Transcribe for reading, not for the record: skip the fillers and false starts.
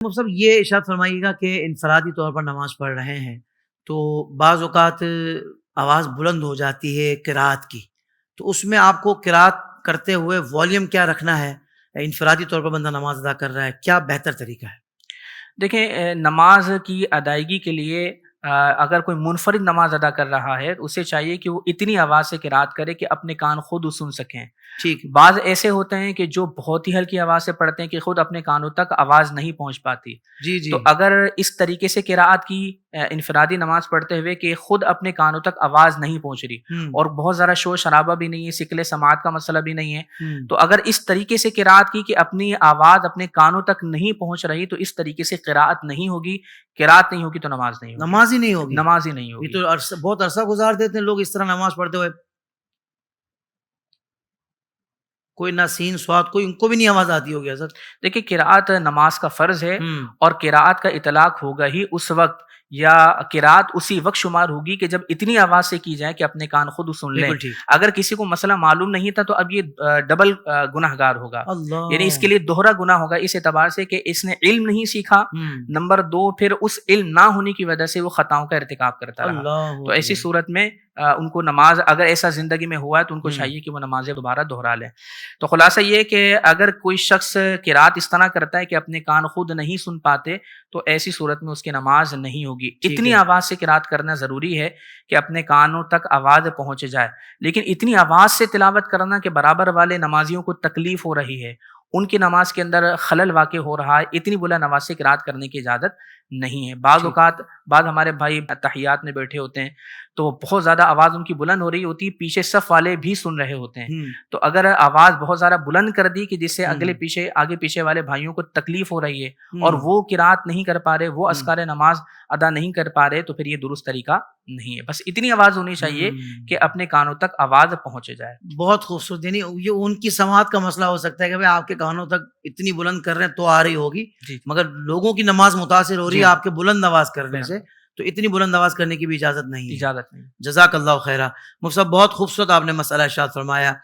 مطلب یہ ارشاد فرمائیے گا کہ انفرادی طور پر نماز پڑھ رہے ہیں تو بعض اوقات آواز بلند ہو جاتی ہے قرات کی، تو اس میں آپ کو قرات کرتے ہوئے والیوم کیا رکھنا ہے؟ انفرادی طور پر بندہ نماز ادا کر رہا ہے، کیا بہتر طریقہ ہے؟ دیکھیں، نماز کی ادائیگی کے لیے اگر کوئی منفرد نماز ادا کر رہا ہے تو اسے چاہیے کہ وہ اتنی آواز سے قرات کرے کہ اپنے کان خود سن سکیں۔ ٹھیک، بعض ایسے ہوتے ہیں کہ جو بہت ہی ہلکی آواز سے پڑھتے ہیں کہ خود اپنے کانوں تک آواز نہیں پہنچ پاتی۔ جی جی، تو اگر اس طریقے سے قرات کی انفرادی نماز پڑھتے ہوئے کہ خود اپنے کانوں تک آواز نہیں پہنچ رہی اور بہت زیادہ شور شرابہ بھی نہیں ہے، سکل سماعت کا مسئلہ بھی نہیں ہے، تو اگر اس طریقے سے قرات کی کہ اپنی آواز اپنے کانوں تک نہیں پہنچ رہی تو اس طریقے سے قرات نہیں ہوگی، قرات نہیں ہوگی تو نماز نہیں ہوگی، نماز ہی نہیں ہوگی، نماز ہی نہیں یہ ہوگی۔ تو بہت عرصہ گزار دیتے ہیں لوگ اس طرح نماز پڑھتے ہوئے، کوئی نہ سین سواد، کوئی ان کو بھی نہیں آواز آتی ہوگی حضرت۔ دیکھیں، قرات نماز کا فرض ہے ہوں، اور قرات کا اطلاق ہوگا ہی اس وقت، یا قرات اسی وقت شمار ہوگی کہ جب اتنی آواز سے کی جائے کہ اپنے کان خود سن لیں۔ بالکل ٹھیک، اگر کسی کو مسئلہ معلوم نہیں تھا تو اب یہ ڈبل گناہ گار ہوگا، یعنی اس کے اللہ، لیے دوہرا گناہ ہوگا اس اعتبار سے کہ اس نے علم نہیں سیکھا، نمبر دو پھر اس علم نہ ہونے کی وجہ سے وہ خطاؤں کا ارتکاب کرتا رہا۔ اللہ تو ایسی اکبر، صورت میں ان کو نماز اگر ایسا زندگی میں ہوا ہے تو ان کو چاہیے کہ وہ نمازیں دوبارہ دہرا لیں۔ تو خلاصہ یہ کہ اگر کوئی شخص قرات اس طرح کرتا ہے کہ اپنے کان خود نہیں سن پاتے تو ایسی صورت میں اس کی نماز نہیں ہوگی۔ اتنی آواز سے قرات کرنا ضروری ہے کہ اپنے کانوں تک آواز پہنچ جائے، لیکن اتنی آواز سے تلاوت کرنا کہ برابر والے نمازیوں کو تکلیف ہو رہی ہے، ان کی نماز کے اندر خلل واقع ہو رہا ہے، اتنی بلند آواز سے قرات کرنے کی اجازت نہیں ہے۔ بعض اوقات بعض ہمارے بھائی تحیات میں بیٹھے ہوتے ہیں تو بہت زیادہ آواز ان کی بلند ہو رہی ہوتی ہے، پیچھے صف والے بھی سن رہے ہوتے ہیں، تو اگر آواز بہت زیادہ بلند کر دی کہ جس سے آگے پیچھے والے بھائیوں کو تکلیف ہو رہی ہے اور وہ قرات نہیں کر پا رہے، وہ اذکار نماز ادا نہیں کر پا رہے، تو پھر یہ درست طریقہ نہیں ہے۔ بس اتنی آواز ہونی چاہیے کہ اپنے کانوں تک آواز پہنچ جائے۔ بہت خوبصورت، یعنی یہ ان کی سماعت کا مسئلہ ہو سکتا ہے کہ آپ کے کانوں تک اتنی بلند کر رہے ہیں تو آ رہی ہوگی، جی مگر لوگوں کی نماز متاثر ہو رہی ہے آپ کے بلند آواز کرنے سے، تو اتنی بلند آواز کرنے کی بھی اجازت نہیں ہے۔ اجازت نہیں۔ جزاک اللہ خیرہ۔ مفتی صاحب، بہت خوبصورت آپ نے مسئلہ ارشاد فرمایا۔